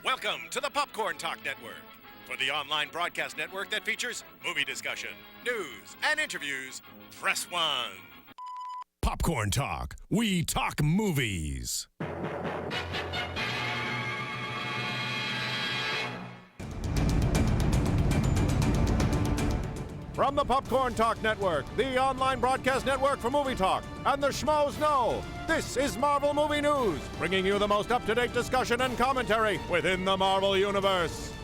Welcome to the Popcorn Talk Network. For the online broadcast network that features movie discussion, news, and interviews, press 1. Popcorn Talk. We talk movies. From the Popcorn Talk Network, the online broadcast network for movie talk, and the Schmoes Know, this is Marvel Movie News, bringing you the most up-to-date discussion and commentary within the Marvel Universe.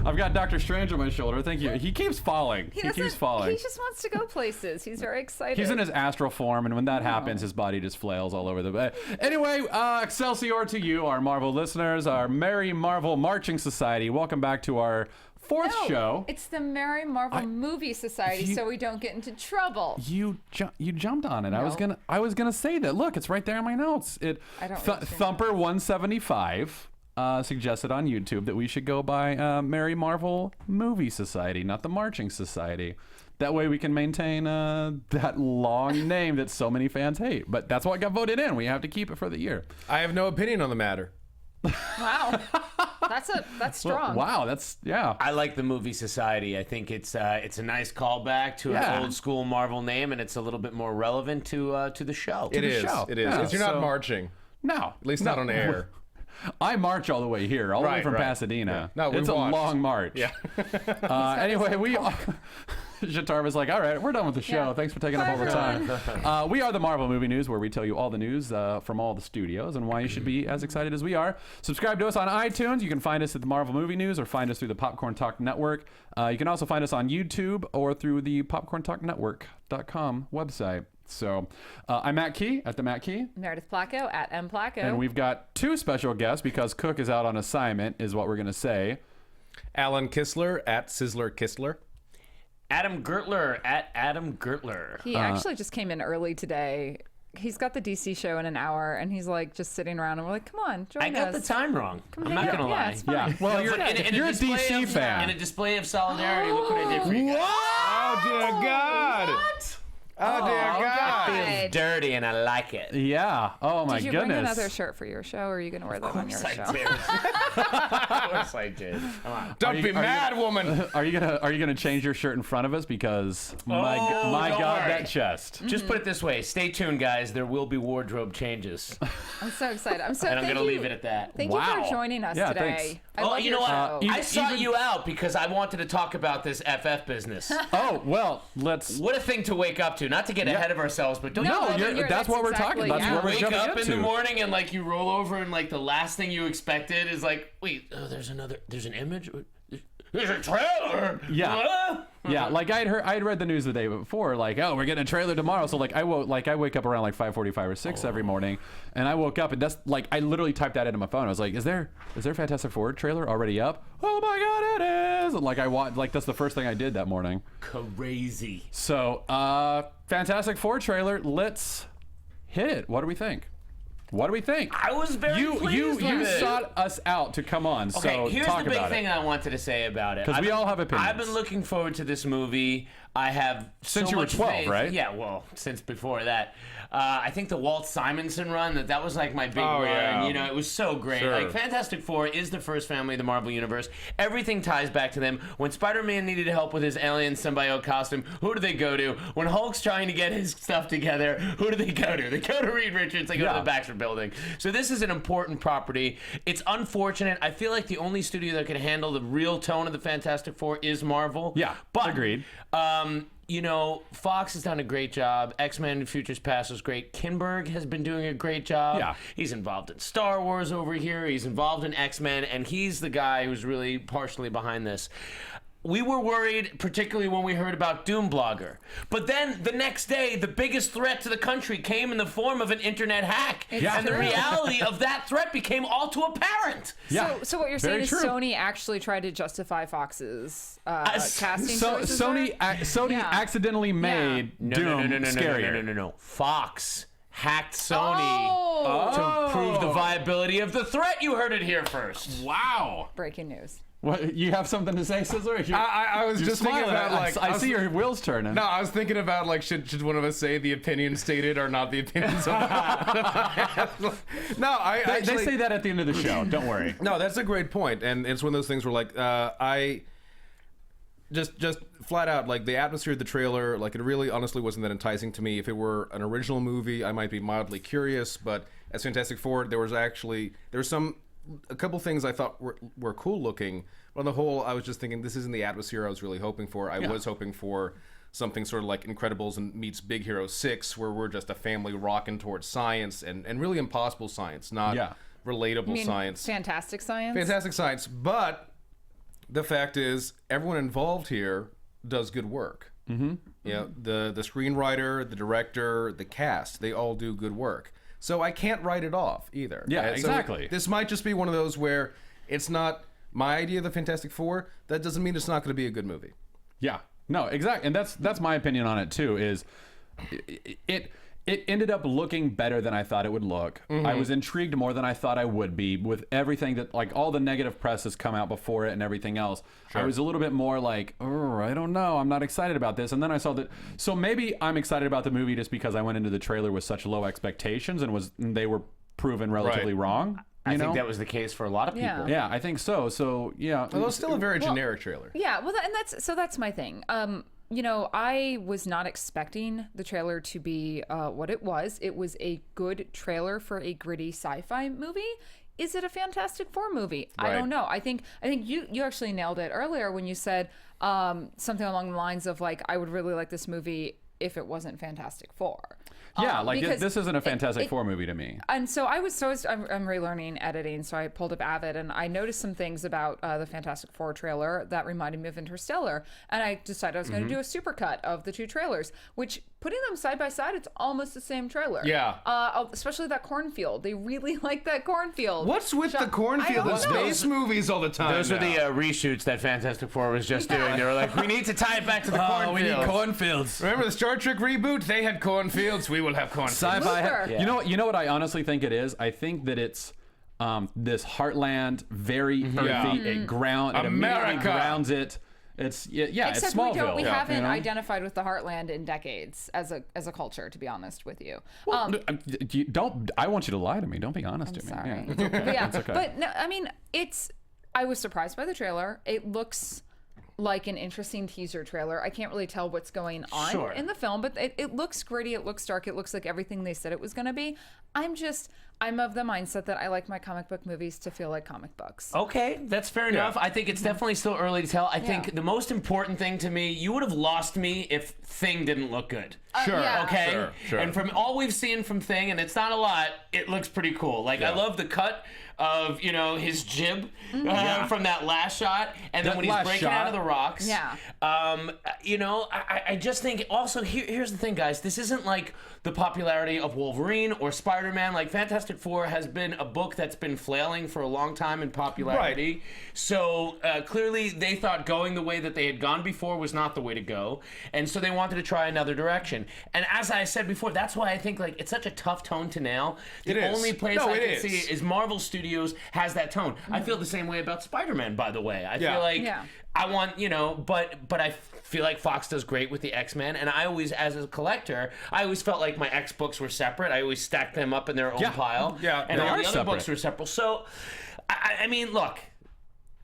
I've got Dr. Strange on my shoulder. Thank you. He keeps falling. He keeps falling. He just wants to go places. He's very excited. He's in his astral form, and when that happens, his body just flails all over the bed. Anyway, Excelsior to you, our Marvel listeners, our Merry Marvel Marching Society. Welcome back to our fourth show. It's the Merry Marvel Movie Society, so we don't get into trouble. You jumped on it. No. I was gonna say that. Look, it's right there in my notes. I don't Thumper 175. Suggested on YouTube that we should go by Merry Marvel Movie Society, not the Marching Society. That way we can maintain that long name that so many fans hate. But that's what got voted in. We have to keep it for the year. I have no opinion on the matter. Wow. That's strong. Wow, that's, yeah. I like the Movie Society. I think it's a nice callback to an old school Marvel name, and it's a little bit more relevant to the show. It is. show. It is. Yeah, You're not marching. No. At least not on air. I march all the way here, all the way from Pasadena. Yeah. No, it's a long march. Yeah. Anyway, Jatar was like, all right, we're done with the show. Yeah. Thanks for taking up all the time. We are the Marvel Movie News, where we tell you all the news from all the studios and why you should be as excited as we are. Subscribe to us on iTunes. You can find us at the Marvel Movie News or find us through the Popcorn Talk Network. You can also find us on YouTube or through the popcorntalknetwork.com website. So I'm Matt Key at the Matt Key. Meredith Placko at M Placko. And we've got two special guests because Cook is out on assignment, is what we're going to say. Alan Kistler at Sizzler Kistler. Adam Gertler at Adam Gertler. He actually just came in early today. He's got the DC show in an hour, and he's like just sitting around, and we're like, come on, join us. I got the time wrong. I'm not going to lie. Yeah, it's fine. Yeah. Well, you're a DC fan. fan. In a display of solidarity, look what I did for you guys. Oh, dear God. What? Oh, dear God. Feels dirty, and I like it. Yeah. Oh, my Did you goodness. bring another shirt for your show, or are you going to wear that on your show? Of course I did. Come on. Don't be mad, woman. Are you gonna change your shirt in front of us? Because my don't God, worry. that chest. Just put it this way. Stay tuned, guys. There will be wardrobe changes. I'm so excited. And I'm going to leave it at that. Thank you for joining us today. Thanks. I love you your know what? show. I sought you out because I wanted to talk about this FF business. Oh, well, let's. What a thing to wake up to. Not to get ahead of ourselves, but don't No, that's what we're talking about. That's what we're wake jumping up in the into. morning and like you roll over and like the last thing you expected is like, wait, there's an image? There's a trailer. Yeah. Yeah, like I'd read the news the day before, like, oh, we're getting a trailer tomorrow. So I wake up around like 5:45 or 6 every morning, and I woke up and that's like I literally typed that into my phone. I was like, is there Fantastic Four trailer already up? Oh my God, it is! And like I watched, like that's the first thing I did that morning. Crazy. So, Fantastic Four trailer. Let's hit it. What do we think? What do we think? I was very pleased with You it. sought us out to come on, so Okay, here's talk the big about thing it. I wanted to say about it. Because we all have opinions. I've been looking forward to this movie. I have Since so you were much 12, faith. right? Yeah, well, since before that. I think the Walt Simonson run, that was like my big run. yeah. You know, it was so great. Sure. Like, Fantastic Four is the first family of the Marvel Universe. Everything ties back to them. When Spider-Man needed help with his alien symbiote costume, who do they go to? When Hulk's trying to get his stuff together, who do they go to? They go to Reed Richards. They go to the Baxter Building. So this is an important property. It's unfortunate. I feel like the only studio that can handle the real tone of the Fantastic Four is Marvel. Yeah, but, agreed. You know, Fox has done a great job. X-Men Futures Past was great. Kinberg has been doing a great job. Yeah. He's involved in Star Wars over here. He's involved in X-Men, and he's the guy who's really partially behind this. We were worried, particularly when we heard about Doom Blogger. But then the next day, the biggest threat to the country came in the form of an internet hack. Yeah. And the reality of that threat became all too apparent. Yeah. So what you're saying Very is true. Sony actually tried to justify Fox's casting choices Sony there? accidentally made Doom scarier. No. Fox hacked Sony To prove the viability of the threat, you heard it here first. Wow. Breaking news. What, you have something to say, Sizzler? I was You're just thinking smiling. about like I see your wheels turning. No, I was thinking about like should one of us say the opinion stated or not the opinions of No, They say that at the end of the show. Don't worry. No, that's a great point, and it's one of those things where like I just flat out like the atmosphere of the trailer, like it really honestly wasn't that enticing to me. If it were an original movie, I might be mildly curious, but as Fantastic Four, there was a couple things I thought were cool looking. But on the whole, I was just thinking this isn't the atmosphere I was really hoping for. I was hoping for something sort of like Incredibles and meets Big Hero 6, where we're just a family rocking towards science and really impossible science, not relatable science. Fantastic science? Fantastic science. But the fact is, everyone involved here does good work. Mm-hmm. You know, the screenwriter, the director, the cast, they all do good work. So I can't write it off either. Yeah, And exactly. So this might just be one of those where it's not my idea of the Fantastic Four. That doesn't mean it's not going to be a good movie. Yeah. No, exactly. And that's my opinion on it too, is it ended up looking better than I thought it would look. Mm-hmm. I was intrigued more than I thought I would be with everything that, like, all the negative press has come out before it and everything else. Sure. I was a little bit more like, oh, I don't know. I'm not excited about this. And then I saw that. So maybe I'm excited about the movie just because I went into the trailer with such low expectations and they were proven relatively wrong. I think that was the case for a lot of people. Yeah, I think so. So, yeah. Although it's still a very generic trailer. Yeah, well, and that's my thing. You know, I was not expecting the trailer to be what it was. It was a good trailer for a gritty sci-fi movie. Is it a Fantastic Four movie? Right. I don't know. I think you actually nailed it earlier when you said something along the lines of like, I would really like this movie if it wasn't Fantastic Four. Yeah, like this isn't a Fantastic Four movie to me. And so I'm relearning editing, so I pulled up Avid, and I noticed some things about the Fantastic Four trailer that reminded me of Interstellar, and I decided I was going to do a supercut of the two trailers, which, putting them side by side, it's almost the same trailer. Yeah. Especially that cornfield. They really like that cornfield. What's with the cornfield in space movies all the time? Those were the reshoots that Fantastic Four was just doing. They were like, we need to tie it back to the cornfields. We need cornfields. Remember the Star Trek reboot? They had cornfields. We will have cornfields. Sci-fi. Yeah. You know what I honestly think it is? I think that it's this heartland, very earthy. It immediately America. grounds it. It's Except it's Smallville. we haven't you know? identified with the Heartland in decades as a culture, to be honest with you. Well, don't. I want you to lie to me. Don't be honest to me. Sorry. Yeah, it's okay. But yeah, It's okay. but no, I mean, I was surprised by the trailer. It looks like an interesting teaser trailer. I can't really tell what's going on in the film, but it looks gritty, it looks dark, it looks like everything they said it was going to be. I'm of the mindset that I like my comic book movies to feel like comic books. Okay, that's fair enough. I think it's definitely still early to tell. I think the most important thing to me, you would have lost me if Thing didn't look good. Sure. Yeah. Okay? Sure. And from all we've seen from Thing, and it's not a lot, it looks pretty cool. Like, I love the cut of, his jib from that last shot, and then when he's breaking out of the rocks. Yeah. I just think, also, here's the thing, guys. This isn't like the popularity of Wolverine or Spider-Man. Like, Fantastic Four has been a book that's been flailing for a long time in popularity. Right. So, clearly, they thought going the way that they had gone before was not the way to go, and so they wanted to try another direction. And as I said before, that's why I think, like, it's such a tough tone to nail. The only place I can see is Marvel Studios has that tone. I feel the same way about Spider-Man, by the way. I feel like I want, but I feel like Fox does great with the X-Men, and I always, as a collector, I always felt like my X books were separate. I always stacked them up in their own pile. Yeah, and all the other separate. books were separate. So, I mean, look,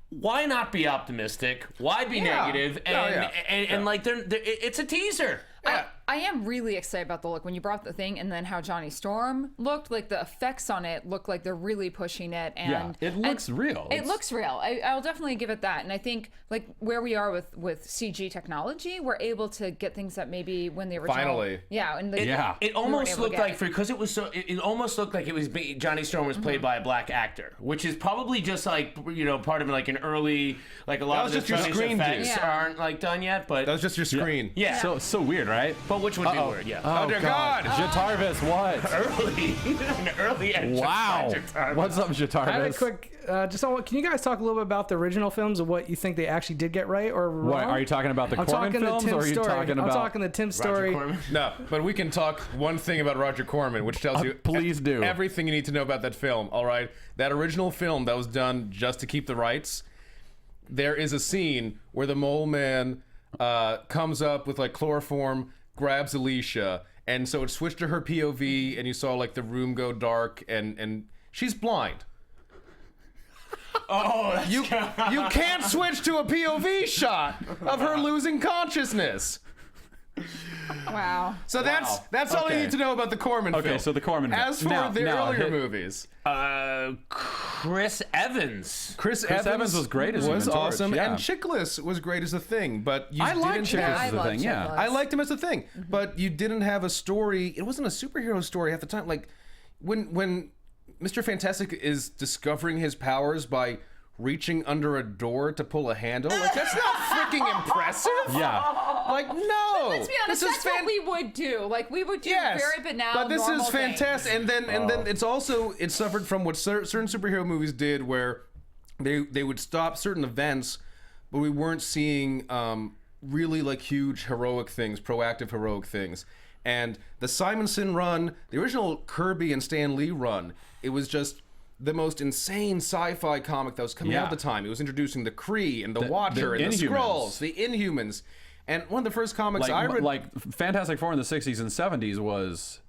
why not be optimistic? Why be negative? And like, it's a teaser. I am really excited about the look when you brought the Thing, and then how Johnny Storm looked. Like the effects on it look like they're really pushing it, and it looks real. It looks real. I'll definitely give it that. And I think like where we are with CG technology, we're able to get things that maybe when the original it almost looked like because it was so. It almost looked like it was Johnny Storm was played by a black actor, which is probably just like part of like an early like a lot of the special effects aren't like done yet. But that was just your screen. Yeah. So weird, right? But Oh, which would be weird? Yeah. Oh, dear God. Jatarvis, what? An early entrance Wow. by Jatarvis. What's up, I had a Jatarvis? quick. Can you guys talk a little bit about the original films and what you think they actually did get right or wrong? What, are you talking about the I'm Corman talking films, the Tim or are you story. talking about... I'm talking the Tim Roger story. Corman? No, but we can talk one thing about Roger Corman, which tells you please do. everything you need to know about that film. All right, that original film that was done just to keep the rights. There is a scene where the mole man comes up with like chloroform, grabs Alicia, and so it switched to her POV, and you saw like the room go dark, and she's blind. Oh, that's You can't switch to a POV shot of her losing consciousness. Wow. So that's all you Okay. need to know about the Corman film. Okay, so the Corman film. As for Now- the now, earlier hit- movies, Chris Evans. Chris Evans was great as was Human Torch, awesome, yeah. and Chickless was great as a thing. But you I like didn't Chickless have- I as a love thing, yeah. Chickless. I liked him as a thing, but you didn't have a story. It wasn't a superhero story at the time. Like when Mr. Fantastic is discovering his powers by reaching under a door to pull a handle, like that's not freaking impressive. Yeah. Like no. Let's be honest, this that's what we would do. Like, we would do Yes, very banal, but this normal is fantastic. things. And then it's also it suffered from what certain superhero movies did, where they would stop certain events, but we weren't seeing really like huge heroic things, proactive heroic things. And the Simonson run, the original Kirby and Stan Lee run, it was just the most insane sci-fi comic that was coming out at the time. It was introducing the Kree and the Watcher and the Inhumans. Skrulls, the Inhumans. And one of the first comics I read, like Fantastic Four in the 60s and 70s was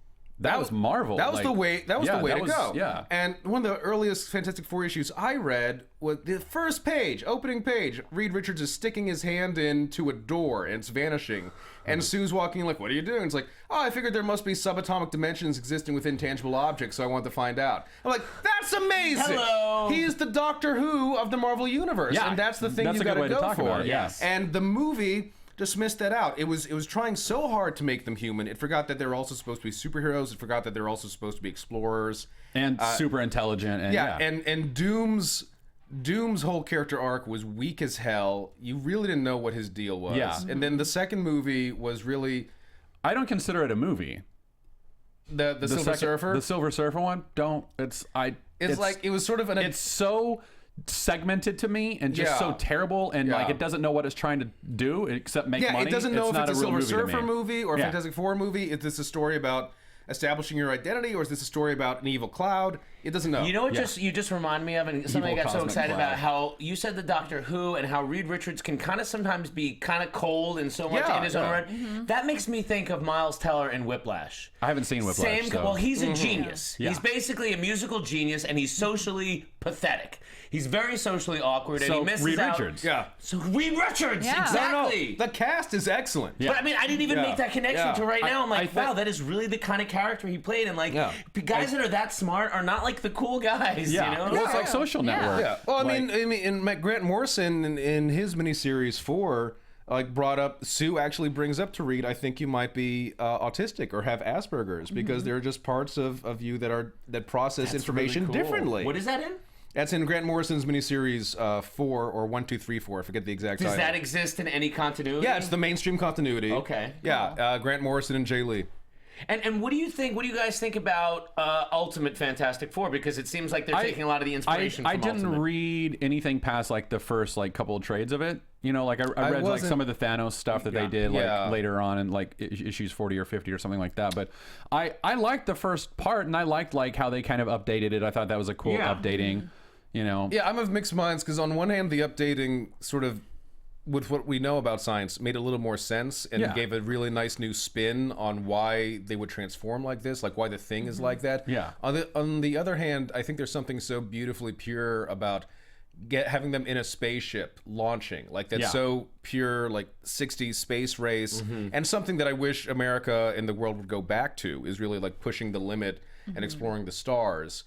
Marvel. That was Like, the way. That was yeah, the way that to was- go. Yeah. And one of the earliest Fantastic Four issues I read was the first page, opening page. Reed Richards is sticking his hand into a door and it's vanishing. And Sue's walking like, "What are you doing?" It's like, "Oh, I figured there must be subatomic dimensions existing within tangible objects, so I wanted to find out." I'm like, "That's amazing! Hello. He is the Doctor Who of the Marvel universe, Yeah, and that's the thing that's you a good got to way to go talk for." about it, yes. And the movie dismissed that out. It was trying so hard to make them human. It forgot that they're also supposed to be superheroes. It forgot that they're also supposed to be explorers. and super intelligent. And Yeah, and Doom's whole character arc was weak as hell. You really didn't know what his deal was. Yeah. And then the second movie was really I don't consider it a movie. the Silver Surfer. The Silver Surfer one. It's like it was sort of an it's so segmented to me and just Yeah. so terrible, and like Yeah. it doesn't know what it's trying to do except make money. it doesn't know if not it's a real Silver movie to Surfer me. movie or a Yeah. Fantastic Four movie. Is this a story about establishing your identity, or is this a story about an evil cloud? It doesn't know. You know what you just remind me of, and something I got so cosmic excited cloud. about, how you said the Doctor Who and how Reed Richards can kind of sometimes be kind of cold and so much Yeah, in his own yeah. right. That makes me think of Miles Teller in Whiplash. I haven't seen Whiplash. so- Well, he's a genius. Yeah. He's basically a musical genius, and he's socially pathetic. He's very socially awkward, and So, he misses Reed out. Richards. Yeah. So Reed Richards, Yeah. exactly. The cast is excellent. But I mean, I didn't even Yeah. make that connection Yeah. to right now. I'm like, I think- wow, that is really the kind of character he played. And like, Yeah. guys that are that smart are not like the cool guys. Yeah, You know? well, it's like Social Yeah. Network. Yeah. Well, Like- I mean, and Grant Morrison in his miniseries 4, like brought up Sue actually brings up to Reed, I think you might be autistic or have Asperger's because there are just parts of you that process That's information really cool. differently. What is that in? That's in Grant Morrison's miniseries 4 or 1, 2, 3, 4. I forget the exact Does title. that exist in any continuity? Yeah, it's the mainstream continuity. Okay. Yeah, Grant Morrison and Jay Lee. And what do you think? What do you guys think about Ultimate Fantastic Four? Because it seems like they're taking a lot of the inspiration. I from didn't Ultimate. read anything past like the first like couple of trades of it. You know, like I read like wasn't- some of the Thanos stuff that they did like Yeah. later on in like issues 40 or 50 or something like that. But I liked the first part, and I liked like how they kind of updated it. I thought that was a cool Yeah. updating. You know, Yeah, I'm of mixed minds because on one hand, the updating sort of, with what we know about science, made a little more sense and Yeah. gave a really nice new spin on why they would transform like this, like why the Thing is like that. Yeah. On the other hand, I think there's something so beautifully pure about having them in a spaceship launching, like that's Yeah. so pure, like 60s space race, and something that I wish America and the world would go back to is really like pushing the limit and exploring the stars.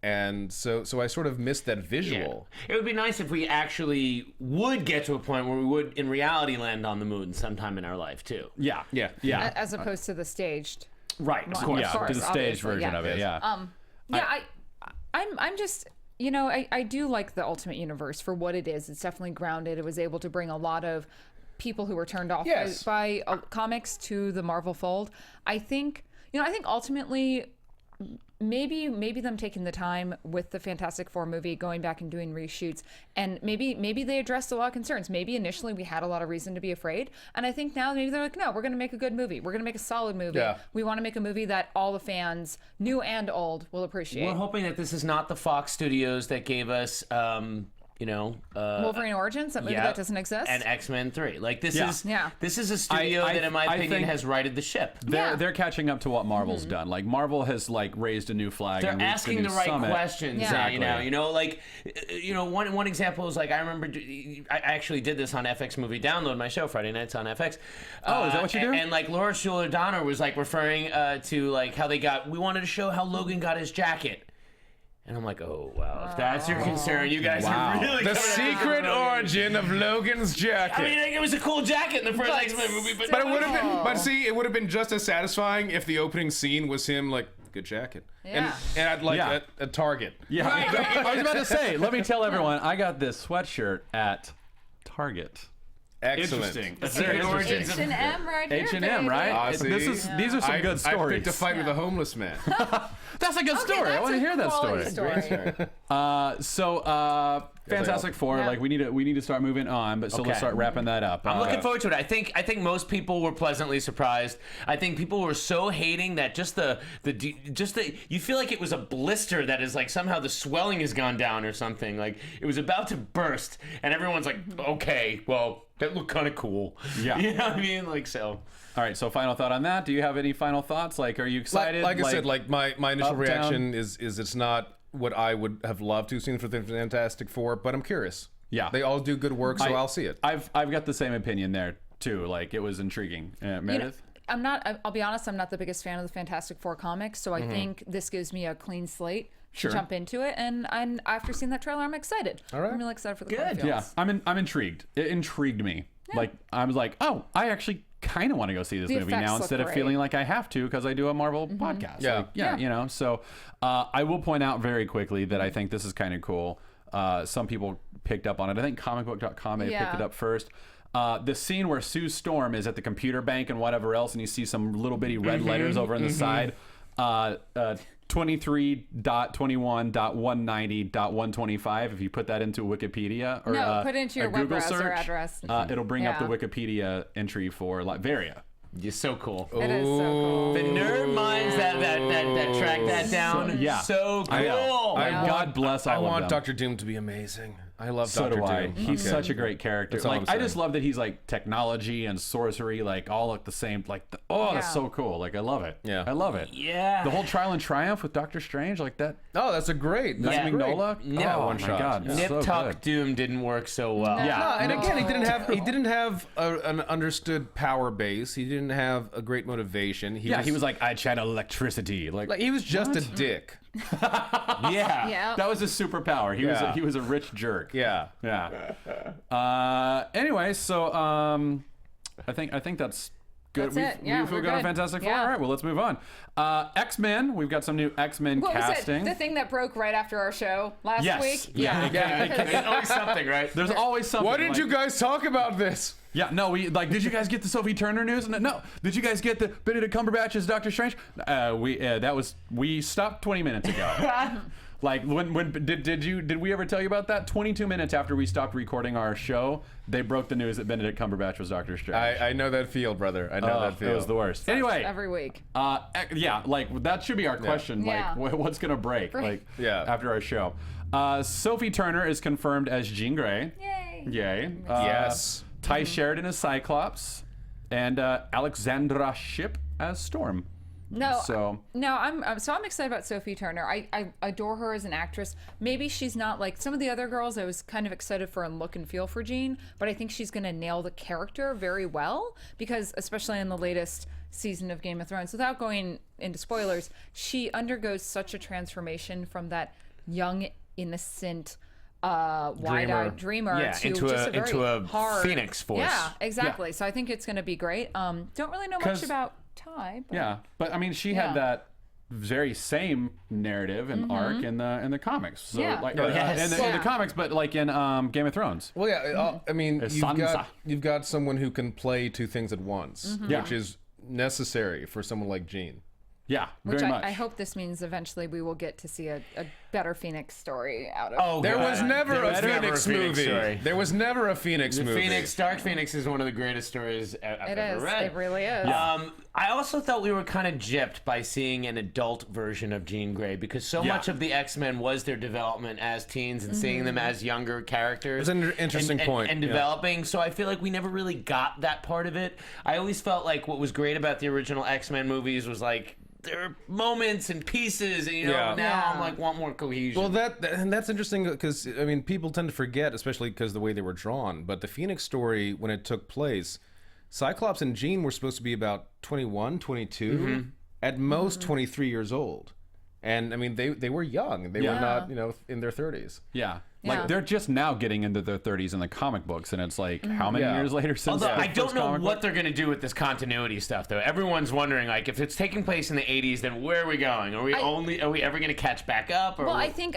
And so I sort of missed that visual. It would be nice if we actually would get to a point where we would, in reality, land on the moon sometime in our life too. yeah, Yeah. yeah, As opposed to the staged. Right. Of Well, course. yeah, course, to the stage obviously, version yeah. of it. Yeah, Yeah, I'm just, you know, I do like the Ultimate Universe for what it is. It's definitely grounded. It was able to bring a lot of people who were turned off Yes. by comics to the Marvel fold. I think ultimately maybe them taking the time with the Fantastic Four movie, going back and doing reshoots, and maybe they addressed a lot of concerns. Maybe initially we had a lot of reason to be afraid, and I think now maybe they're like, no, we're going to make a good movie. We're going to make a solid movie. Yeah. We want to make a movie that all the fans, new and old, will appreciate. We're hoping that this is not the Fox Studios that gave us, Wolverine Origins, that movie that doesn't exist, and X-Men 3. Like this Yeah. is a studio that, in my opinion, think has righted the ship. They're catching up to what Marvel's done. Like Marvel has like raised a new flag. They're and reached a asking new the right summit. questions. Yeah. One example is like I remember I actually did this on FX Movie Download, my show Friday nights on FX. Oh, is that what you do? And like Laura Schuler Donner was like referring to like how we wanted to show how Logan got his jacket. And I'm like, oh, wow, if that's your concern, you guys are really The coming at secret Logan. origin of Logan's jacket. I mean, like, it was a cool jacket in the first X-Men movie, but But it would have been. But see, it would have been just as satisfying if the opening scene was him like, good jacket, and I'd like Yeah. a Target. Yeah, I was about to say. Let me tell everyone, I got this sweatshirt at Target. Excellent. Interesting. That's very origins of H&M right here, H&M, baby. right? Ah, see? These are some good I stories. picked a fight with a homeless man. That's a good story. I want to hear that story. Fantastic Four. Yeah. Like we need to start moving on, but so let's Okay. start wrapping that up. I'm looking forward to it. I think most people were pleasantly surprised. I think people were so hating that just the you feel like it was a blister that is like somehow the swelling has gone down or something. Like it was about to burst, and everyone's like, okay, well that looked kind of cool. Yeah. You know what I mean? Like so. All right. So final thought on that. Do you have any final thoughts? Like, are you excited? Like I said, like my initial up, reaction down? is it's not what I would have loved to have seen for the Fantastic Four, but I'm curious. Yeah. They all do good work, so I'll see it. I've got the same opinion there too. Like it was intriguing. Meredith. I'll be honest, I'm not the biggest fan of the Fantastic Four comics, so I think this gives me a clean slate Sure. to jump into it. And after seeing that trailer, I'm excited. All right. I'm really excited for the Good. films. Yeah, I'm intrigued. It intrigued me. Like I was like, oh, I actually kind of want to go see this The movie effects now look instead of great. feeling like I have to because I do a Marvel podcast. Yeah. Like, yeah, you know. So I will point out very quickly that I think this is kind of cool. Some people picked up on it. I think comicbook.com may have picked it up first. The scene where Sue Storm is at the computer bank and whatever else, and you see some little bitty red letters over on the side. 23.21.190.125. If you put that into Wikipedia or put it into your a web Google browser search, address. it'll bring up the Yeah. Wikipedia entry for Latveria. You're so cool. It is so cool. The nerd minds that track that down. yeah. So cool. I know. God bless all I of want them. Doctor Doom to be amazing. I love So Doctor do I. Doom. He's such a great character. That's all Like I'm I just saying. love that he's like technology and sorcery, like all at the same. Like that's Yeah. so cool. Like I love it. Yeah. I love it. Yeah. The whole Trial and Triumph with Doctor Strange, like that. Oh, that's a great. That's Yeah. great. Mignola. Yeah, oh one my shot. God. Yeah. Nip So Tuck good. Doom didn't work so well. Yeah. No, and again, he didn't have an understood power base. He didn't have a great motivation. He was like, I channel electricity. Like he was just a dick. Yeah. Yeah. that was his superpower. Yeah. He was a rich jerk. Yeah. Yeah. Anyway, so I think that's good. That's it. Yeah, we feel we're good on good. Fantastic Four. Yeah. All right, well let's move on. X-Men. We've got some new X-Men What was casting. it? The thing that broke right after our show last Yes. week? Yeah. There's always something, right? There's always something. Why didn't you guys talk about this? Yeah, no, we like. Did you guys get the Sophie Turner news? No. Did you guys get the Benedict Cumberbatch as Doctor Strange? We stopped 20 minutes ago. Like when did we ever tell you about that? 22 minutes after we stopped recording our show, they broke the news that Benedict Cumberbatch was Doctor Strange. I know that feel, brother. I know that feel. It was the worst. Anyway, Every week. yeah, like that should be our question. Yeah. Like, what's gonna break? Like, Yeah. after our show. Sophie Turner is confirmed as Jean Grey. Yay. Yay. Yes. Ty Sheridan as Cyclops, and Alexandra Shipp as Storm. I'm excited about Sophie Turner. I adore her as an actress. Maybe she's not like some of the other girls I was kind of excited for and look and feel for Jean, but I think she's going to nail the character very well because especially in the latest season of Game of Thrones, without going into spoilers, she undergoes such a transformation from that young, innocent, wide-eyed dreamer Yeah, to into just a- a very into a hard Phoenix Force. Yeah, exactly. So I think it's going to be great. Don't really know much 'Cause- about Ty. But Yeah, but I mean, she Yeah. had that very same narrative and arc in the comics. So Yeah. like yes. in the comics, but like in Game of Thrones. Well, yeah. I mean, Sansa. you've got someone who can play two things at once, Yeah. which is necessary for someone like Jean. Yeah, Which very much. I hope this means eventually we will get to see a better Phoenix story out of. Oh, There God. was never There a was never Phoenix movie. story. There was never a Phoenix The movie. Dark Phoenix is one of the greatest stories I've It ever is. read. It really is. I also thought we were kind of gypped by seeing an adult version of Jean Grey because so much of the X-Men was their development as teens and seeing them as younger characters. It's an interesting point. And Yeah. developing. So I feel like we never really got that part of it. I always felt like what was great about the original X-Men movies was like there are moments and pieces, and now I'm like want more cohesion. Well, that's interesting because I mean people tend to forget, especially because the way they were drawn. But the Phoenix story, when it took place, Cyclops and Jean were supposed to be about 21, 22, at most 23 years old, and I mean they were young. They were not in their 30s. Yeah. Yeah. Like they're just now getting into their 30s in the comic books, and it's like how many Yeah. years later since? Although the I don't first know comic what book? they're going to do with this continuity stuff, though. Everyone's wondering, like, if it's taking place in the '80s, then where are we going? Are we ever going to catch back up? Or Well, I think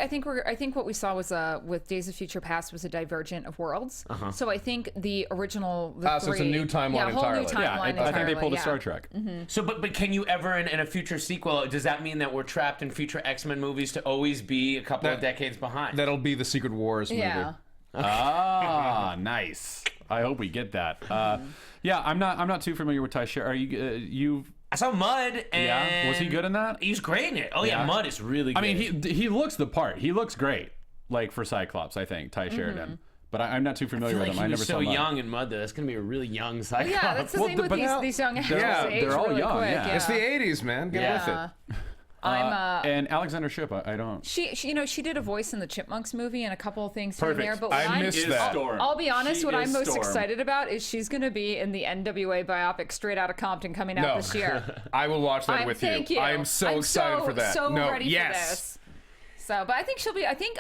what we saw was with Days of Future Past was a divergent of worlds. So I think the original So it's a new timeline whole entirely. New timeline Yeah, I think they entirely, pulled a yeah. Star Trek. So, but can you ever in a future sequel? Does that mean that we're trapped in future X-Men movies to always be a couple of decades behind? That'll be the Secret Wars movie. Yeah. Ah, nice. I hope we get that. Yeah, I'm not too familiar with Ty Sher. Are you? I saw Mud, and Yeah, was he good in that? He was great in it. Oh yeah, Yeah. Mud is really good. I mean, he looks the part. He looks great, like for Cyclops. I think Ty Sheridan. But I'm not too familiar I feel with like him. he I never was saw so Mud. young in Mud, though. That's going to be a really young Cyclops. Yeah, that's the Well, thing with but these young actors. Yeah, They age they're all really young, quick, yeah. It's the 80s, man. Get with it. And Alexander Shipp, I don't. She she did a voice in the Chipmunks movie and a couple of things Perfect. here and there. But I missed that. I'll be honest, She what I'm is most Storm. excited about is she's going to be in the NWA biopic Straight Outta Compton coming out No. this year. I will watch that with Thank you. I am so excited for that. So no, ready yes. for this. So, but I think she'll be. I think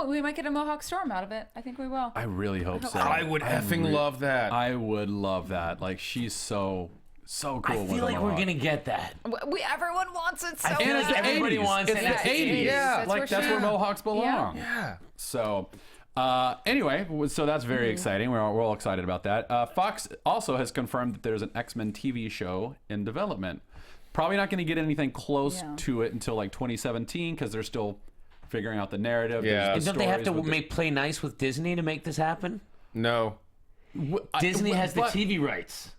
we might get a Mohawk Storm out of it. I think we will. I really hope so. I would effing love that. I would love that. Like she's so cool. I with feel a like we're mohawk. going to get that. Everyone wants it so I feel bad. like everybody wants It's it. the Yeah, 80s. Yeah, like that's where Mohawks belong. Yeah. So, anyway, so that's very exciting. We're all excited about that. Fox also has confirmed that there's an X-Men TV show in development. Probably not going to get anything close to it until like 2017 because they're still figuring out the narrative. Yeah. There's the Don't they have to stories with play nice with Disney to make this happen? No. Disney has the but- TV rights.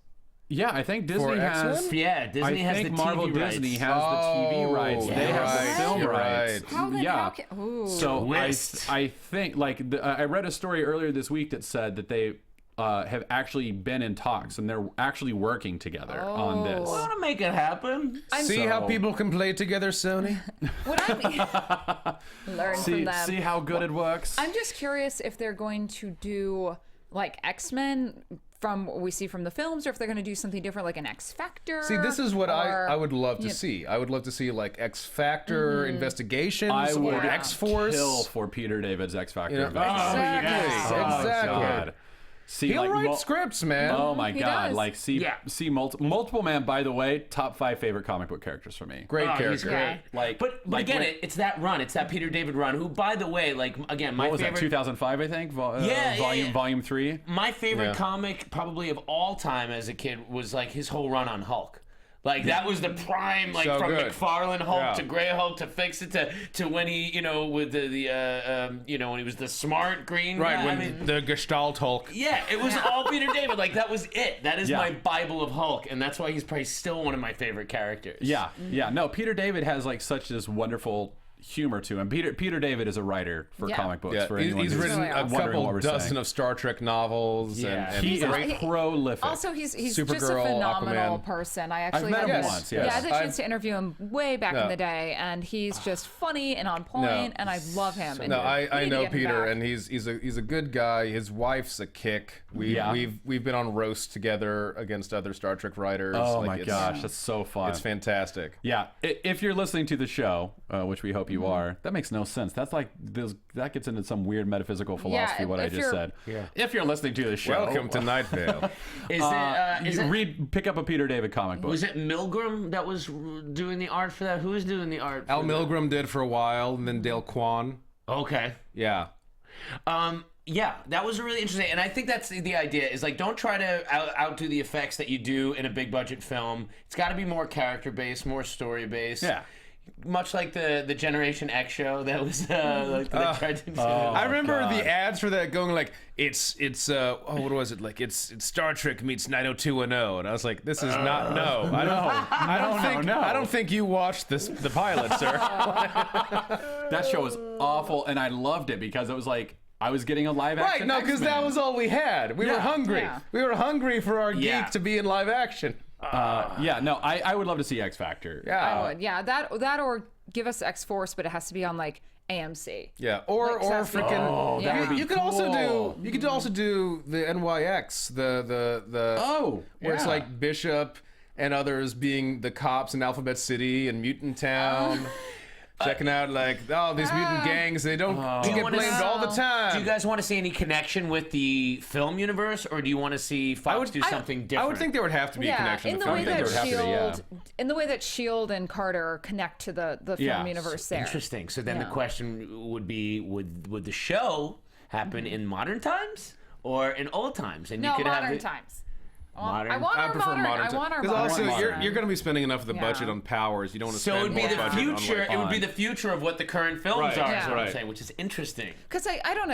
Yeah, I think Disney has. X-Men? Yeah, Disney I has think the Marvel TV rights. Disney has the TV rights. They have the right. film You're rights. right. How then? Yeah. How can, ooh. So Twist. I think like I read a story earlier this week that said that they have actually been in talks and they're actually working together on this. I want to make it happen. See how people can play together, Sony? Would I learn See, from them? see how good it works. I'm just curious if they're going to do like X-Men from what we see from the films, or if they're going to do something different, like an X Factor. See, this is what or- I would love to see. I would love to see like X Factor investigations I would or X Force. kill for Peter David's X Factor. You know, investigation. exactly, Oh, exactly. God. See, He'll like, write scripts, man. Oh my He God! does. Like see multiple man. By the way, top 5 favorite comic book characters for me. Great Oh, character. he's great. Like, But like again, when- it's that run. It's that Peter David run. Who, by the way, like again, my what was favorite. that? 2005, I think. Volume 3. My favorite Yeah. comic, probably of all time as a kid, was like his whole run on Hulk. Like that was the prime, like So from good. McFarlane Hulk Yeah. to Gray Hulk to Fix It to when he, with the when he was the smart green Right, guy. when I mean, the Gestalt Hulk. yeah, it was all Peter David. Like that was it. That is Yeah. my Bible of Hulk, and that's why he's probably still one of my favorite characters. Yeah, yeah. No, Peter David has like such this wonderful humor to him. Peter David is a writer for Yeah. comic books. Yeah, For he's anyone who's written really a awesome. wondering what couple we're dozen saying. of Star Trek novels. Yeah. And He is He's- prolific. Also, he's just a Supergirl, phenomenal Aquaman. person. I actually met had him the- once, Yeah, I yes. had the chance to interview him way back in No. the day, and he's just funny and on point, and I love him. And No, we I need to know get him Peter, back. and he's a good guy. His wife's a kick. We've been on roast together against other Star Trek writers. Oh Like, my it's- gosh, that's so fun. it's fantastic. Yeah, if you're listening to the show, which we hope hope you are. That makes no sense. That's like that gets into some weird metaphysical philosophy. Yeah, what I if just you're- said. Yeah. If you're listening to the show, Welcome to Night Vale. pick up a Peter David comic book. Was it Milgram that was doing the art for that? Who was doing the art? Al for that? Milgram did for a while, and then Dale Kwan. Okay. Yeah. Yeah, that was really interesting, and I think that's the idea. Is like, don't try to outdo the effects that you do in a big budget film. It's got to be more character based, more story based. Yeah. Much like the Generation X show that was like that tried to do. I remember the ads for that going like, it's what was it like? It's Star Trek meets 90210, and I was like, this is not I don't think you watched the pilot, sir. That show was awful, and I loved it because it was like I was getting a live action. Right, no, because that was all we had. We were hungry. Yeah. We were hungry for our geek to be in live action. I would love to see X Factor. I would. Yeah, that or give us X-Force, but it has to be on like AMC. Yeah, or Like, freaking. that would be you could also do the NYX, where it's like Bishop and others being the cops in Alphabet City and Mutant Town. Checking out like these mutant gangs, they don't get blamed all the time. Do you guys want to see any connection with the film universe, or do you want to see Fox do something different? I would think there would have to be a connection. In to the way film. that in the way that Shield and Carter connect to the film universe there. Interesting. So then the question would be: Would the show happen in modern times or in old times? And No, you could modern have it, times. Modern? I want I our prefer modern. modern. I want our Because modern. also you're going to be spending enough of the budget on powers. You don't want to So it spend would be more the budget on, future. like, It would be the future of what the current films Right. are. Yeah. Is what I'm Right. saying, which is interesting. Because I don't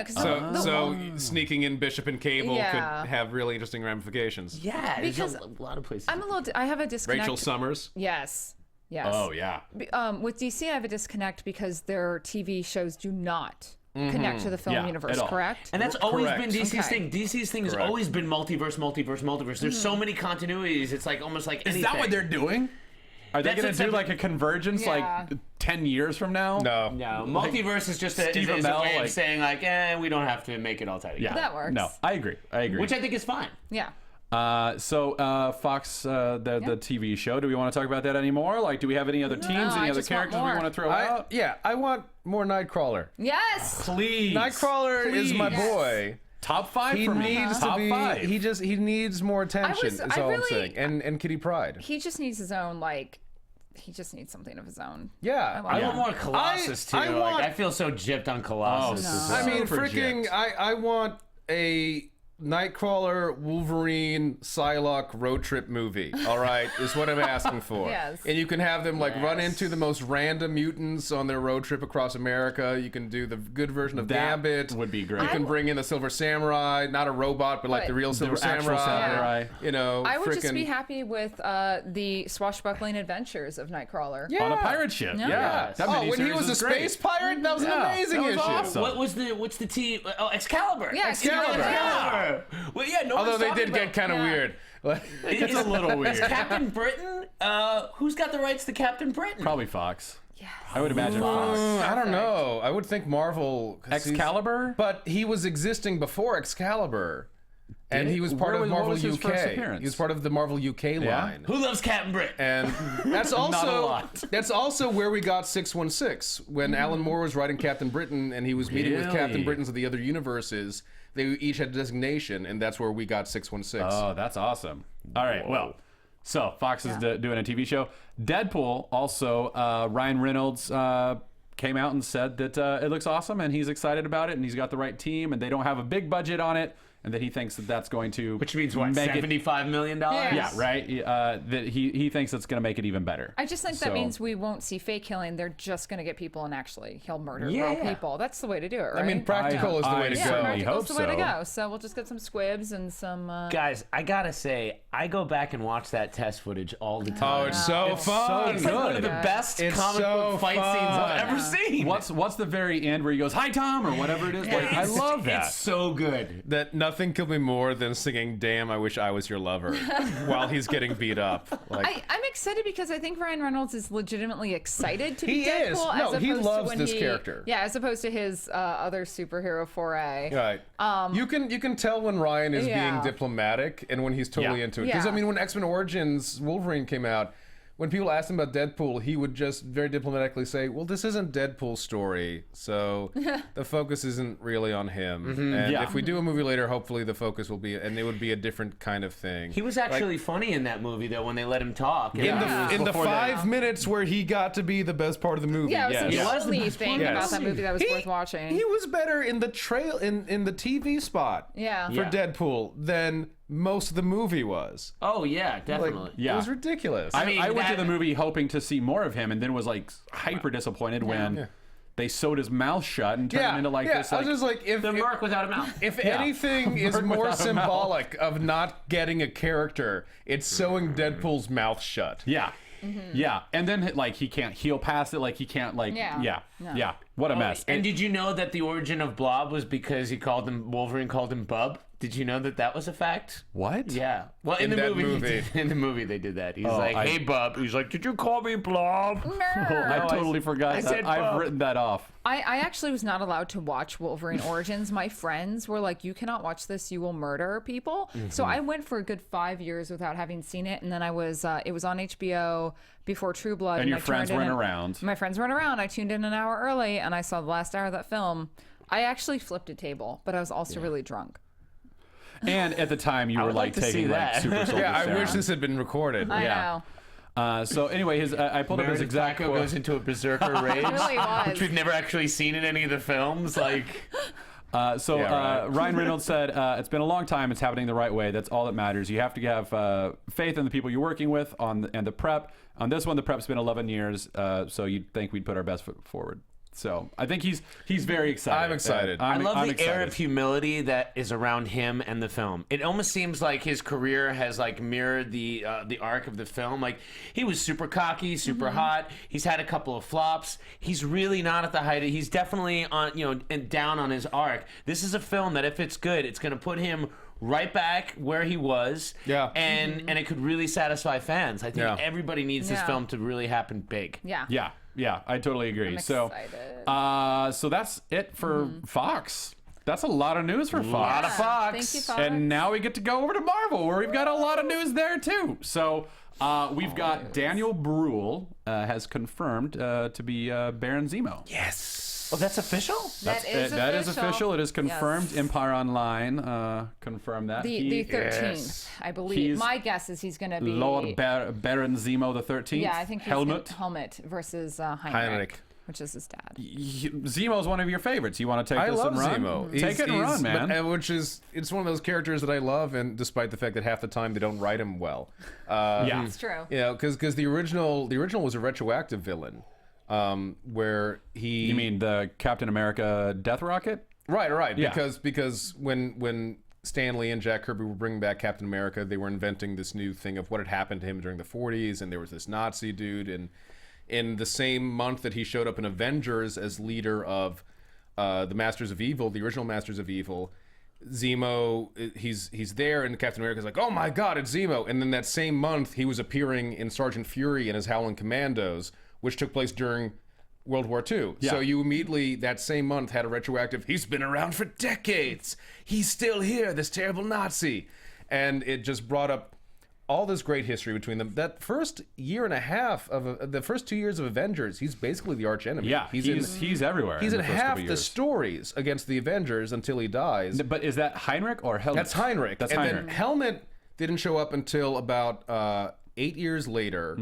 know. So sneaking in Bishop and Cable Yeah. could have really interesting ramifications. Yeah, Because there's a lot of places. I have a disconnect. Rachel Summers. Yes. Oh yeah. With DC, I have a disconnect because their TV shows do not connect to the film Yeah, universe, at all. correct? And that's always Correct. been DC's Okay. thing. DC's thing has Correct. always been multiverse. There's so many continuities. It's like almost like Is anything. that what they're doing? Are they That's going to do exactly- like a convergence Yeah. like 10 years from now? No. No, multiverse is just a Steve is a Amell, way like- of saying like, we don't have to make it all tied together. That works. No, I agree. Which I think is fine. Yeah. Fox, the TV show. Do we want to talk about that anymore? Like, do we have any other teams, I any other just want characters we more. want to throw out? I want more Nightcrawler. Yes. Please. Nightcrawler is my Please. boy. Top 5 He for me. needs to Top be. 5. He needs more attention. Is I all I'm really- saying. And Kitty Pryde. He just needs his own he just needs something of his own. Yeah. I want more Colossus too. I feel so gypped on Colossus. Oh, I mean, Super freaking. jacked. I want a Nightcrawler, Wolverine, Psylocke road trip movie. All right, is what I'm asking for. Yes. And you can have them like run into the most random mutants on their road trip across America. You can do the good version of That Gambit. would be great. You can bring in the Silver Samurai, not a robot, but like the real Silver actual samurai. You know, I would just frickin'- be happy with the swashbuckling adventures of Nightcrawler. Yeah. On a pirate ship. Yeah. That Oh, when he miniseries was a great. space pirate, that was an Yeah, amazing that was issue. awesome. What's the team? Oh, Excalibur. Yeah, Excalibur. Excalibur. Well, yeah. No Although one's they talking did get about- kind of Yeah. weird. Like, It's a little weird. Is Captain Britain? Who's got the rights to Captain Britain? Probably Fox. Yes. I would imagine Fox. I don't know. I would think Marvel. 'cause he's- Excalibur? But he was existing before Excalibur. And he was part Where of was- what Marvel was his first UK. appearance? He was part of the Marvel UK line. Who loves Captain Britain? And that's also lot. that's also where we got 616 when Alan Moore was writing Captain Britain and he was meeting with Captain Really? Britons of the other universes. They each had a designation, and that's where we got 616. Oh, that's awesome. All right, well, so Fox is doing a TV show. Deadpool also, Ryan Reynolds came out and said that it looks awesome and he's excited about it and he's got the right team and they don't have a big budget on it and that he thinks that that's going to Which means what? make it, $75 million? Yeah. yeah, right. That he thinks it's going to make it even better. I just think So- that means we won't see fake killing. They're just going to get people and actually he'll murder real Yeah. people. That's the way to do it, right? I mean, practical is the way to yeah, go. certainly practical's hope the way to so. go. So we'll just get some squibs and some. Guys, I gotta say, I go back and watch that test footage all the Oh, time. it's so fun. It's like one of the good. best It's comic so book fight scenes fun. I've ever seen. What's the very end where he goes, "Hi Tom" or whatever it is? Like, I love that. It's so good. That nothing killed me more than singing "Damn, I Wish I Was Your Lover" while he's getting beat up. Like, I'm excited because I think Ryan Reynolds is legitimately excited to be He Deadpool. is. As No, he opposed to loves when this character. Yeah, as opposed to his other superhero foray. right. You can tell when Ryan is Yeah. being diplomatic and when he's totally Yeah. into it. Because Yeah. I mean, when X-Men Origins Wolverine came out, when people asked him about Deadpool, he would just very diplomatically say, well, this isn't Deadpool's story, so the focus isn't really on him. And if we do a movie later, hopefully the focus will be, and it would be a different kind of thing. He was actually funny in that movie, though, when they let him talk. In the 5 minutes where he got to be the best part of the movie. Yeah, it was Yes. the only thing about that movie that was worth watching. He was better in the in the TV spot for Deadpool than most of the movie was. Oh, yeah, definitely. It was ridiculous. I went to the movie hoping to see more of him, and then was like hyper disappointed when they sewed his mouth shut and turned him into like this. I was just like, The Merc without a mouth. if anything is more symbolic of not getting a character, it's sewing Deadpool's mouth shut. Yeah. Yeah, and then like he can't heal past it, like he can't like what a mess. And did you know that the origin of Blob was because Wolverine called him Bub? Did you know that was a fact? What? Yeah. Well, in the movie they did that. He's hey Bub. He's like, did you call me Blob? I totally forgot. I said I've Bub. written that off. I actually was not allowed to watch Wolverine Origins. My friends were like, you cannot watch this, you will murder people. So I went for a good 5 years without having seen it, and then I was it was on HBO before True Blood. And your I friends weren't around. My friends weren't around. I tuned in an hour early, and I saw the last hour of that film. I actually flipped a table, but I was also really drunk. And at the time, you were like like to see taking like that. super soldier I serum. wish this had been recorded. I know. So anyway, I pulled up his Meredith exact Placko quote. goes into a berserker rage, really was. which we've never actually seen in any of the films. Like, Ryan Reynolds said, it's been a long time. It's happening the right way. That's all that matters. You have to have faith in the people you're working with and the prep. On this one, the prep's been 11 years, so you'd think we'd put our best foot forward. So I think he's very excited. I'm excited. I love I'm the excited. air of humility that is around him and the film. It almost seems like his career has like mirrored the arc of the film. Like he was super cocky, super hot. He's had a couple of flops. He's really not at the height. He's definitely on and down on his arc. This is a film that if it's good, it's going to put him right back where he was. Yeah. And it could really satisfy fans. I think everybody needs this film to really happen big. Yeah. Yeah, I totally agree. I'm so, excited. so that's it for Fox. That's a lot of news for Fox. A lot of Fox. Thank you, Fox. And now we get to go over to Marvel, where we've got a lot of news there too. So we've got Daniel Bruhl has confirmed to be Baron Zemo. Yes. Oh, that's official? That is official. It is confirmed. Yes. Empire Online confirmed that. The 13th, I believe. My guess is he's going to be Lord Baron Zemo the 13th. Yeah, I think he's Helmet versus Heinrich, which is his dad. Zemo's one of your favorites. You want to take I this love and run? Zemo. Take it and run, man. It's one of those characters that I love, and despite the fact that half the time they don't write him well. Yeah, it's true. Yeah, because the original was a retroactive villain, where he. You mean the Captain America Death Rocket? Right. Yeah. Because when Stan Lee and Jack Kirby were bringing back Captain America, they were inventing this new thing of what had happened to him during the 40s, and there was this Nazi dude, and in the same month that he showed up in Avengers as leader of the Masters of Evil, the original Masters of Evil, Zemo, he's there, and Captain America's like, oh my God, it's Zemo. And then that same month, he was appearing in Sergeant Fury and his Howling Commandos, which took place during World War II. Yeah. So you immediately, that same month, had a retroactive, he's been around for decades. He's still here, this terrible Nazi. And it just brought up all this great history between them. That first year and a half of the first 2 years of Avengers, he's basically the arch enemy. Yeah, he's everywhere. He's in the first half couple the years. stories against the Avengers until he dies. But is that Heinrich or Helmet? That's Heinrich. That's and Heinrich. then Helmet didn't show up until about 8 years later,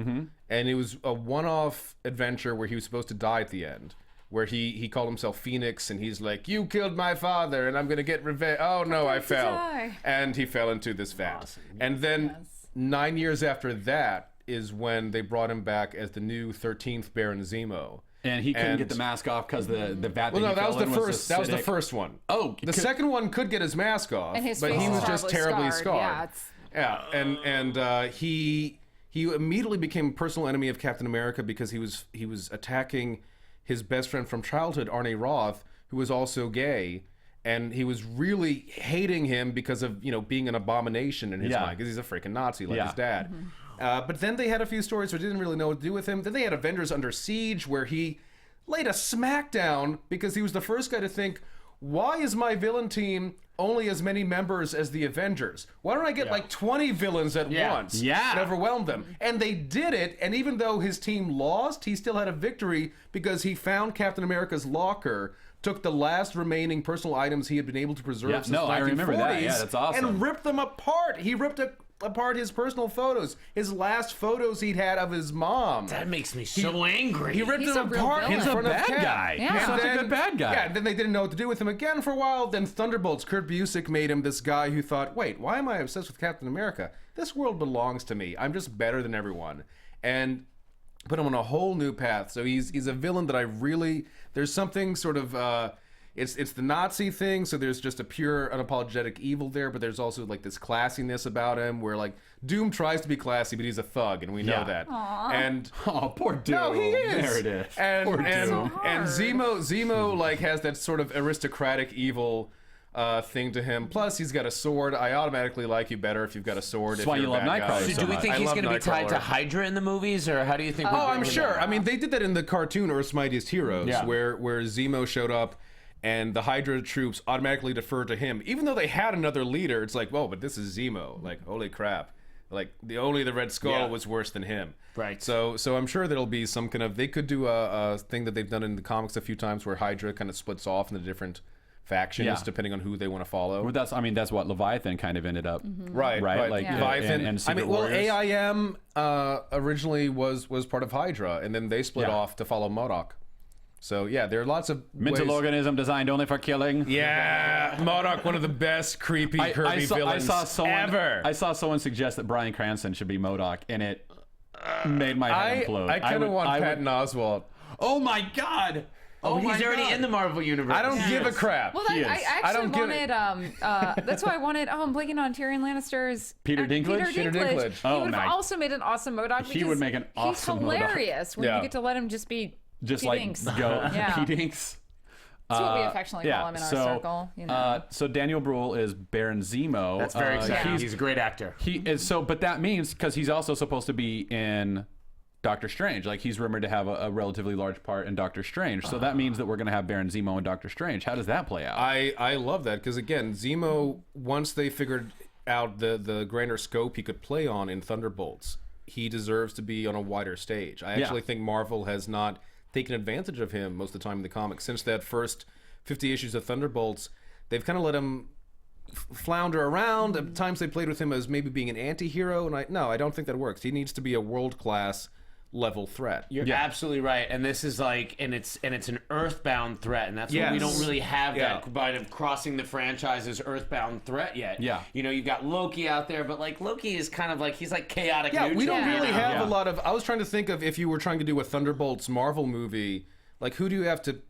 and it was a one-off adventure where he was supposed to die at the end, where he called himself Phoenix, and he's like, you killed my father, and I'm going to get revenge. Oh, no, I fell. die. And he fell into this vat. And then 9 years after that is when they brought him back as the new 13th Baron Zemo. And he couldn't get the mask off because the vat. Well, no, that was the fell in first. That was the acidic. first one. Oh, the second one could get his mask off, And his but face he was is just horribly terribly scarred. scarred. Yeah, and he immediately became a personal enemy of Captain America because he was attacking his best friend from childhood, Arnie Roth, who was also gay, and he was really hating him because of being an abomination in his mind because he's a freaking Nazi like his dad. But then they had a few stories where they didn't really know what to do with him. Then they had Avengers Under Siege, where he laid a smackdown because he was the first guy to think, why is my villain team only as many members as the Avengers? Why don't I get like 20 villains at once and overwhelm them? And they did it, and even though his team lost, he still had a victory because he found Captain America's locker, took the last remaining personal items he had been able to preserve since the 1940s, I remember that. Yeah, that's awesome. And ripped them apart. He ripped apart his personal photos, his last photos he'd had of his mom. That makes me so angry. He ripped them apart in front of Cap. Guy. Yeah. He's such a good bad guy. Yeah, then they didn't know what to do with him again for a while. Then Thunderbolts, Kurt Busiek made him this guy who thought, wait, why am I obsessed with Captain America? This world belongs to me. I'm just better than everyone. And put him on a whole new path. So he's a villain that I really, there's something sort of, it's the Nazi thing, so there's just a pure, unapologetic evil there, but there's also like this classiness about him where like Doom tries to be classy, but he's a thug, and we know that. Aww. And poor Doom. no, he is. Meredith. And Poor and, Doom. and Zemo like has that sort of aristocratic evil thing to him. Plus, he's got a sword. I automatically like you better if you've got a sword. That's why you love Nightcrawler So do we think he's going to be tied to Hydra in the movies, or how do you think? Oh, I'm sure. I mean, they did that in the cartoon Earth's Mightiest Heroes, where Zemo showed up. And the Hydra troops automatically defer to him, even though they had another leader. It's like, whoa, but this is Zemo. Like, holy crap! Like, the Red Skull was worse than him. Right. So I'm sure there'll be some kind of. They could do a thing that they've done in the comics a few times, where Hydra kind of splits off into different factions depending on who they want to follow. Well, that's what Leviathan kind of ended up. Right. Like Leviathan and Secret Warriors. AIM originally was part of Hydra, and then they split off to follow MODOK. So yeah, there are lots of mental organism designed only for killing. Yeah, MODOK, one of the best creepy Kirby villains ever. I saw someone suggest that Bryan Cranston should be MODOK, and it made my head implode. I kind of want Patton Oswalt. Oh my god! He's already in the Marvel universe. I don't give a crap. Well, I actually wanted. That's why I wanted. Oh, I'm blanking on Tyrion Lannister's Peter Dinklage. Peter Dinklage. He would have also made an awesome MODOK. He would make an awesome He's hilarious when you get to let him just be. Just P. like Dinks. go P. Dinks. That's what we affectionately call him in our circle. You know. So Daniel Bruhl is Baron Zemo. That's very exciting. He's a great actor. He is but that means because he's also supposed to be in Doctor Strange. Like he's rumored to have a relatively large part in Doctor Strange. So that means that we're going to have Baron Zemo in Doctor Strange. How does that play out? I love that because again, Zemo, once they figured out the grander scope he could play on in Thunderbolts, he deserves to be on a wider stage. I actually think Marvel has not taken advantage of him most of the time in the comics. Since that first 50 issues of Thunderbolts, they've kind of let him flounder around. At times they played with him as maybe being an anti-hero, and I don't think that works. He needs to be a world-class level threat. You're absolutely right, and this is like, and it's an Earthbound threat, and that's what we don't really have that by crossing the franchise's Earthbound threat yet. Yeah, you know, you've got Loki out there, but like Loki is kind of like he's like chaotic. Neutral, we don't really have a lot of. I was trying to think of if you were trying to do a Thunderbolts Marvel movie, like who do you have to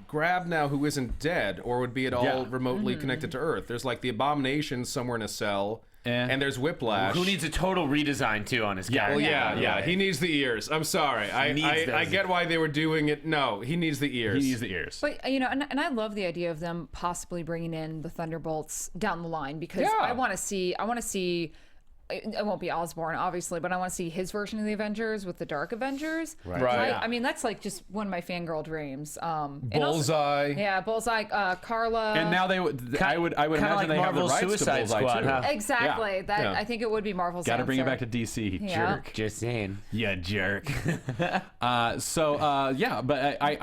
grab now who isn't dead or would be at all remotely connected to Earth? There's like the Abomination somewhere in a cell. And there's Whiplash. Who needs a total redesign too on his character? Well, he needs the ears. I'm sorry. I get why they were doing it. No, he needs the ears. He needs the ears. But you know, and I love the idea of them possibly bringing in the Thunderbolts down the line because I want to see. It won't be Osborn, obviously, but I want to see his version of the Avengers with the Dark Avengers. Right. I mean, that's like just one of my fangirl dreams. Bullseye. Bullseye, Carla. And now I would imagine like they have the Marvel's rights Suicide to Bullseye Squad, too. huh? Exactly. I think it would be Marvel's Got to bring it answer. back to DC, Yeah. jerk. Just saying. Yeah, jerk. But I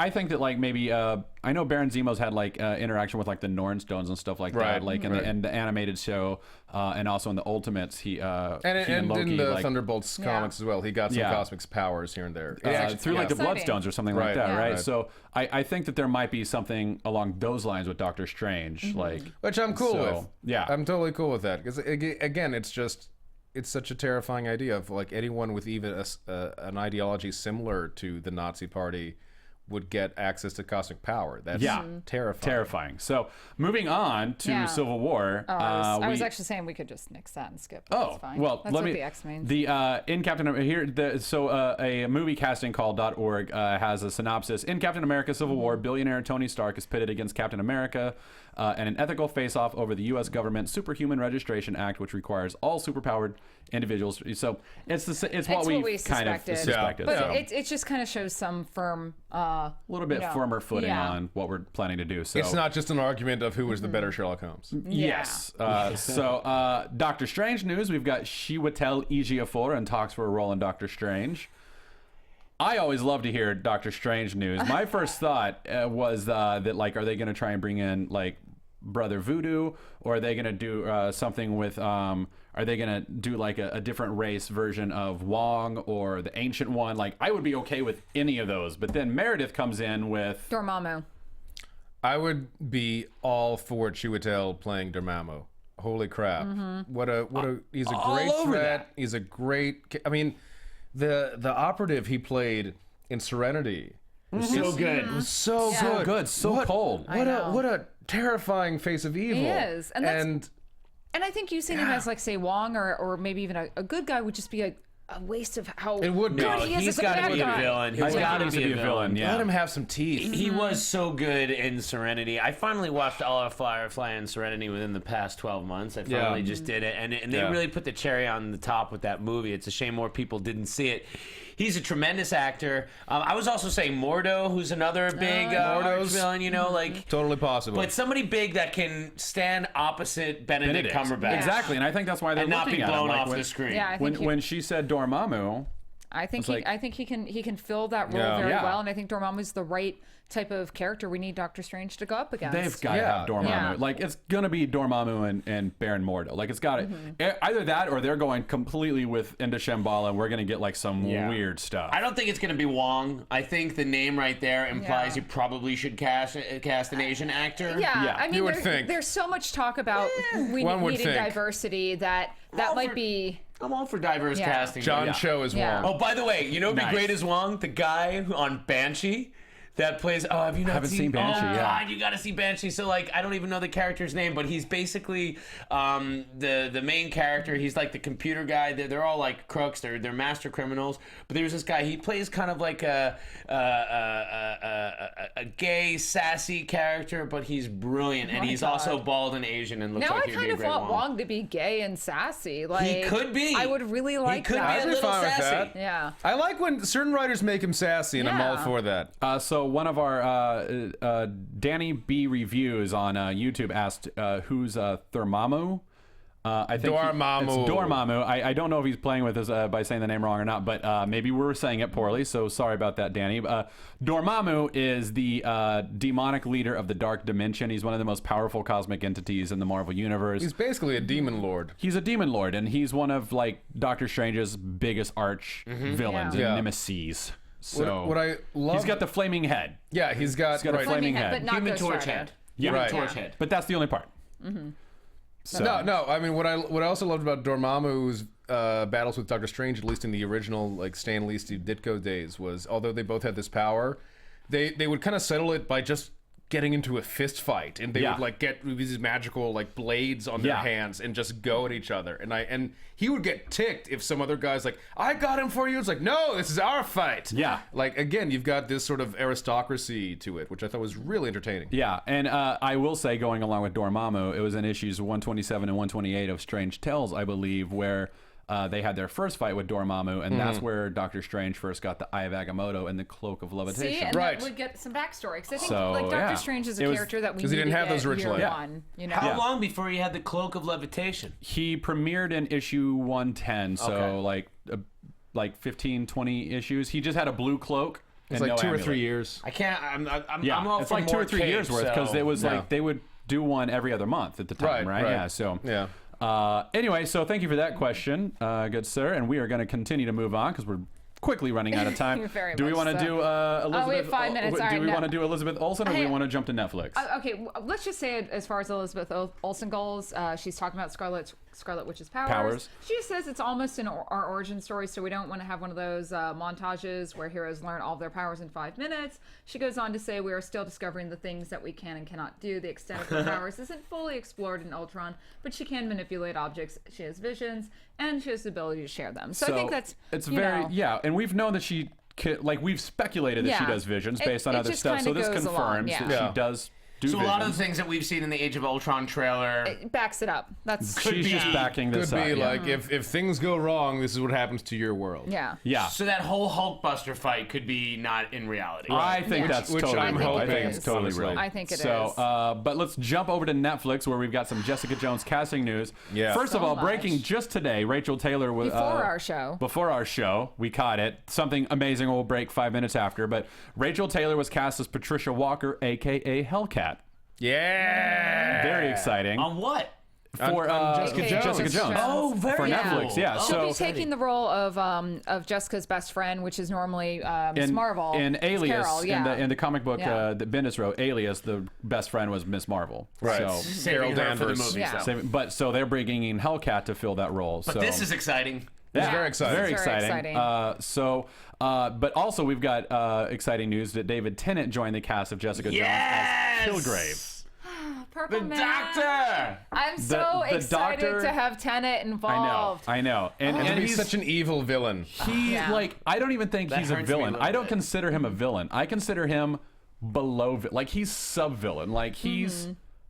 think that like maybe I know Baron Zemo's had like interaction with like the Norn Stones and stuff like that, like in the animated show, and also in the Ultimates. He and Loki, in the like, Thunderbolts comics as well. He got some cosmic powers here and there. Through like the Bloodstones or something like that, right? Right. So I think that there might be something along those lines with Doctor Strange, like Which I'm cool with. Yeah, I'm totally cool with that because again, it's such a terrifying idea of like anyone with even an ideology similar to the Nazi Party would get access to cosmic power. That's terrifying. So moving on to Civil War. I was actually saying we could just nix that and skip. That's fine. Well, that's what the X means. In Captain America a movie casting call.org has a synopsis. In Captain America Civil War, billionaire Tony Stark is pitted against Captain America and an ethical face-off over the U.S. government Superhuman Registration Act, which requires all superpowered individuals. So it's what we kind of suspected. But it just kind of shows some firm a little bit firmer footing on what we're planning to do. So It's not just an argument of who was the better Sherlock Holmes. Yes. So Doctor Strange news, we've got Chiwetel Ejiofor in talks for a role in Doctor Strange. I always love to hear Doctor Strange news. My first thought was that, like, are they going to try and bring in, like, Brother Voodoo, or are they going to do something with, are they going to do, like, a different race version of Wong or the Ancient One? Like, I would be okay with any of those. But then Meredith comes in with... Dormammu. I would be all for Chiwetel playing Dormammu. Holy crap. What a he's a great threat. He's a great... I mean... The operative he played in Serenity was so good. It was so good. So cold. What a terrifying face of evil. He is. And I think using him as, like, say, Wong or maybe even a good guy would just be a waste of how It would be. good No, he is he's as a got to bad be a guy. villain. He's I got think to he be needs to be a villain. Yeah. Let him have some teeth. He was so good in Serenity. I finally watched all of Firefly and Serenity within the past 12 months. I finally just did it. And they really put the cherry on the top with that movie. It's a shame more people didn't see it. He's a tremendous actor. I was also saying Mordo, who's another big arch villain, you know, like... Totally possible. But somebody big that can stand opposite Benedict Cumberbatch. Exactly, and I think that's why they're And not looking be at him. blown Like, off when, the screen. Yeah, I think when she said Dormammu, I think like- he can fill that role Yeah. very Yeah. well, and I think Dormammu's the right type of character we need Doctor Strange to go up against. they've got to have Dormammu. Yeah. Like, it's gonna be Dormammu and Baron Mordo. Like, it's got to either that or they're going completely into Shambhala, and we're gonna get like some weird stuff. I don't think it's going to be Wong. I think the name right there implies Yeah. you probably should cast an Asian actor. Yeah, I mean, would think. there's so much talk about we one would needing think. diversity that might be. I'm all for diverse Yeah. casting. John Cho is Yeah. Wong. Oh, by the way, you know what'd be Nice. great as Wong? The guy on Banshee that plays... Oh, have you not Haven't seen Banshee, Oh, yeah. God, you gotta see Banshee. So, like, I don't even know the character's name, but he's basically the main character. He's, like, the computer guy. They're all, like, crooks. They're master criminals. But there's this guy. He plays kind of like a gay, sassy character, but he's brilliant. And he's also bald and Asian and looks Now like I he'd kind be a of great want Wong. Wong to be gay and sassy. Like, He could be. I would really like He could that. be a I'd be little fine with sassy. that. Yeah. I like when certain writers make him sassy, and I'm all Yeah. for that. So one of our Danny B reviews on YouTube asked who's Dormammu. I think Dormammu. It's Dormammu. I don't know if he's playing with us by saying the name wrong or not, but maybe we're saying it poorly, so sorry about that, Danny. Dormammu is the demonic leader of the Dark Dimension. He's one of the most powerful cosmic entities in the Marvel Universe. He's basically a demon lord. He's a demon lord, and he's one of, like, Doctor Strange's biggest arch villains Yeah. and nemesis. So What I love... he's got the flaming head. Yeah, he's got a right. flaming head. but not Human Ghost Torch Rider. head. Yeah. Human Right. Torch head. But that's the only part. So, No. I mean, what I also loved about Dormammu's battles with Doctor Strange, at least in the original, like, Stan Lee, Steve Ditko days, was although they both had this power, they would kind of settle it by just getting into a fist fight, and they would, like, get these magical, like, blades on their hands and just go at each other. And he would get ticked if some other guy's like, "I got him for you." It's like, "No, this is our fight." Yeah. Like, again, you've got this sort of aristocracy to it, which I thought was really entertaining. Yeah, and I will say, going along with Dormammu, it was in issues 127 and 128 of Strange Tales, I believe, where they had their first fight with Dormammu, and that's where Doctor Strange first got the Eye of Agamotto and the Cloak of Levitation. See, and Right. that would get some backstory. Because I think So, like Doctor yeah. Strange is a It was- character that we 'cause he need didn't to have get those originally. year Yeah. one. You know, How long before he had the Cloak of Levitation? He premiered in issue 110, so Okay. like 15, 20 issues. He just had a blue cloak. It's and like no 2 or amulet. 3 years. I can't. I'm Yeah, all it's for like 2 or more 3 tape, years worth, because so- it was Yeah. like they would do one every other month at the time, right? Right. Yeah, so... Yeah. Anyway, so thank you for that question, good sir, and we are going to continue to move on because we're quickly running out of time. Very Do we much want to so. do Elizabeth? we have 5 minutes. Do All right, we no. want to do Elizabeth Olsen, or do we Hey, want to jump to Netflix? Okay, let's just say as far as Elizabeth Olsen goes, she's talking about Scarlet Witch's powers. She says it's almost our origin story, so we don't want to have one of those montages where heroes learn all of their powers in 5 minutes. She goes on to say we are still discovering the things that we can and cannot do. The extent of her powers isn't fully explored in Ultron, but she can manipulate objects. She has visions, and she has the ability to share them. So I think that's it's you very know, and we've known that we've speculated that she Yeah. does visions It- based on it other just stuff. So kinda this goes confirms along, that yeah. she does So a lot of the things that we've seen in the Age of Ultron trailer. It backs it up. That's She's just backing this Could up. be like if things go wrong, this is what happens to your world. yeah. Yeah. So that whole Hulkbuster fight could be not in reality. I think that's Which totally I'm real. I hoping, think it's totally real. I think it so, is. but let's jump over to Netflix where we've got some Jessica Jones casting news. Yeah. First of So all, much. breaking just today, Rachel Taylor was Before our show. Before our show, we caught it. Something amazing will break 5 minutes after. But Rachel Taylor was cast as Patricia Walker, aka Hellcat. Yeah. Very exciting. On what? For on Jessica Jones. Jessica Jones. Oh, very For cool. Netflix, yeah. Oh. She'll be So taking the role of Jessica's best friend, which is normally Miss Marvel. in It's Alias, Carol, yeah. in the comic book Yeah. that Bendis wrote, Alias, the best friend was Miss Marvel. Right. So, Saving her for the Danvers. movie. Yeah. So. so they're bringing in Hellcat to fill that role. But so this is exciting. It's very exciting. Very It's very exciting. exciting. But also we've got exciting news that David Tennant joined the cast of Jessica Jones as Kilgrave. Purple The Man. Doctor! I'm so the excited Doctor- to have Tennant involved. I know. And And to be he's such an evil villain. he like I don't even think That he's a hurts me a villain. little I don't bit. consider him a villain. I consider him below like he's sub villain. Like he's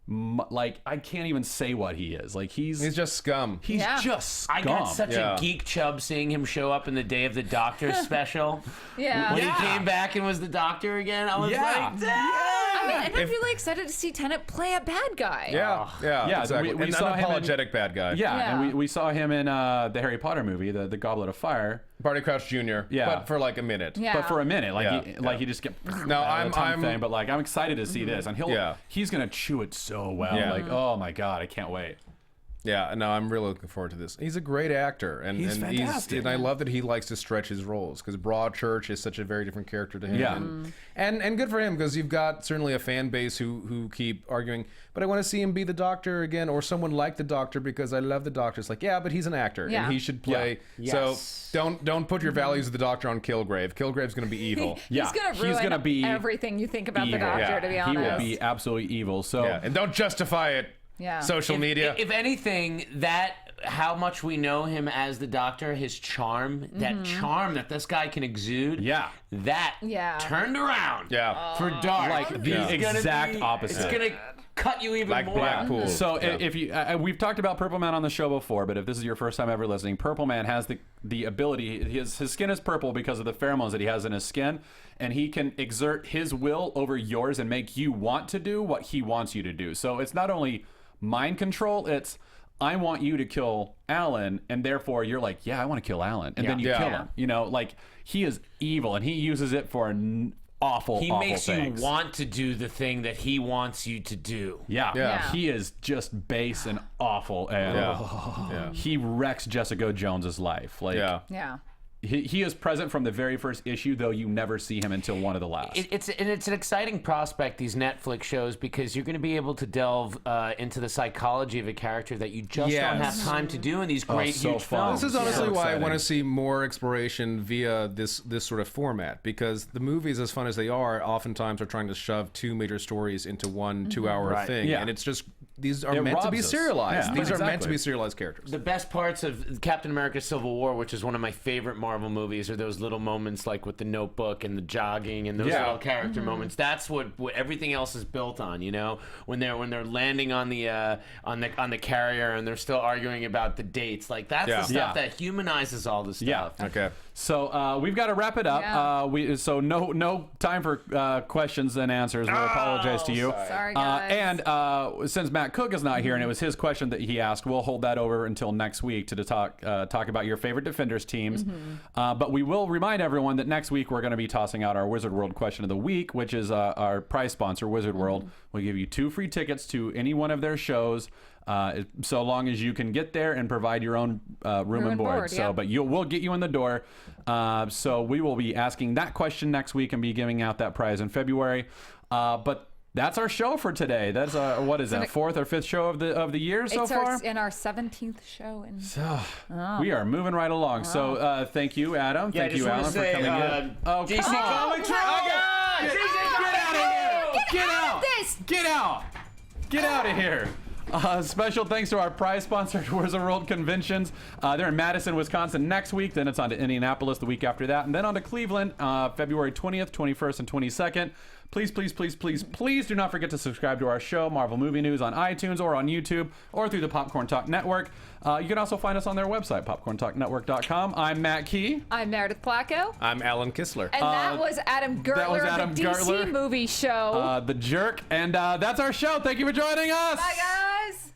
like I can't even say what he is. Like he's just scum. Yeah. just scum. I got such Yeah. a geek chub seeing him show up in the Day of the Doctor special. Yeah. When he came back and was the Doctor again, I was like, I mean, and I'm really excited to see Tennant play a bad guy. Yeah, Yeah, exactly. we An saw him in- unapologetic bad guy. Yeah, Yeah. and we saw him in the Harry Potter movie, the Goblet of Fire. Barty Crouch Jr. Yeah. but for like a minute. Yeah. But for a minute, like Yeah, he just get No, I'm thing. But like I'm excited to see this, and he's gonna chew it so well. Yeah. Like oh my god, I can't wait. Yeah, no, I'm really looking forward to this. He's a great actor, and He's fantastic. and I love that he likes to stretch his roles because Broadchurch is such a very different character to him. Yeah. and good for him because you've got certainly a fan base who keep arguing, but I want to see him be the Doctor again or someone like the Doctor because I love the Doctor. It's like, yeah, but he's an actor Yeah. and he should play. Yeah. So don't put your values of the Doctor on Kilgrave. Kilgrave's going to be evil. Yeah, He's gonna ruin everything you think about the evil. Doctor, Yeah. to be He honest. will be absolutely evil. So Yeah, and don't justify it. Yeah. Social media. If anything, how much we know him as the Doctor, his charm, that charm that this guy can exude, that Yeah. turned around Yeah. for dark. like the It's gonna exact be- opposite. It's gonna cut you even Like more. Blackpool. So if you, we've talked about Purple Man on the show before, but if this is your first time ever listening, Purple Man has the ability. His skin is purple because of the pheromones that he has in his skin, and he can exert his will over yours and make you want to do what he wants you to do. So it's not only mind control; it's I want you to kill Alan, and therefore you're like, yeah, I want to kill Alan, and then you Yeah. kill Yeah. him. You know, like he is evil, and he uses it for awful. He awful makes things. you want to do the thing that he wants you to do. Yeah. Yeah. He is just base and awful, and Yeah. he wrecks Jessica Jones's life. Like, Yeah. Yeah. he is present from the very first issue, though you never see him until one of the last. It's an exciting prospect, these Netflix shows, because you're going to be able to delve into the psychology of a character that you just don't have time to do in these great so huge fun. films. This is honestly So why I exciting. want to see more exploration via this sort of format, because the movies, as fun as they are, oftentimes are trying to shove two major stories into one 2-hour Right. thing, Yeah. and it's just these are It meant to be robs us. serialized. Yeah, These are meant to exactly. be serialized characters. The best parts of Captain America Civil War, which is one of my favorite Marvel movies, are those little moments like with the notebook and the jogging and those Yeah. little character moments. That's what everything else is built on, you know? When they're landing on the carrier and they're still arguing about the dates. Like that's Yeah. the stuff Yeah. that humanizes all the stuff. Yeah. Okay. So we've got to wrap it up. Yeah. So no time for questions and answers. We apologize to you. Sorry, guys. And since Matt Cook is not here, and it was his question that he asked, we'll hold that over until next week to talk about your favorite Defenders teams. But we will remind everyone that next week we're going to be tossing out our Wizard World question of the week, which is our prize sponsor, Wizard World. We'll give you 2 free tickets to any one of their shows. So long as you can get there and provide your own room and board. yeah. But we'll get you in the door. So we will be asking that question next week and be giving out that prize in February. But that's our show for today. That's what is that, 4th or 5th show of the year so far? It's in our 17th show. We are moving right along. So thank you, Adam. Yeah, I Thank just you, wanna Alan, for say, coming in. Oh, DC come on. Comics Get out of here! Get out! This. Get out! Get out of here! Special thanks to our prize sponsor, Tours of the World Conventions. They're in Madison, Wisconsin next week. Then it's on to Indianapolis the week after that. And then on to Cleveland, February 20th, 21st, and 22nd. Please, please, please, please, please do not forget to subscribe to our show, Marvel Movie News, on iTunes or on YouTube or through the Popcorn Talk Network. You can also find us on their website, popcorntalknetwork.com. I'm Matt Key. I'm Meredith Placko. I'm Alan Kistler. And that was Adam Gertler, Adam the DC Gertler. movie show. The Jerk. And that's our show. Thank you for joining us. Bye, guys.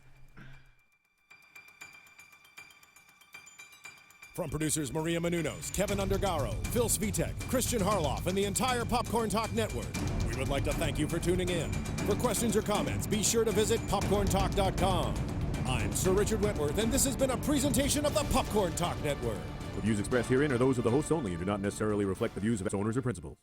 From producers Maria Menounos, Kevin Undergaro, Phil Svitek, Christian Harloff, and the entire Popcorn Talk Network, we would like to thank you for tuning in. For questions or comments, be sure to visit popcorntalk.com. I'm Sir Richard Wentworth, and this has been a presentation of the Popcorn Talk Network. The views expressed herein are those of the hosts only and do not necessarily reflect the views of its owners or principals.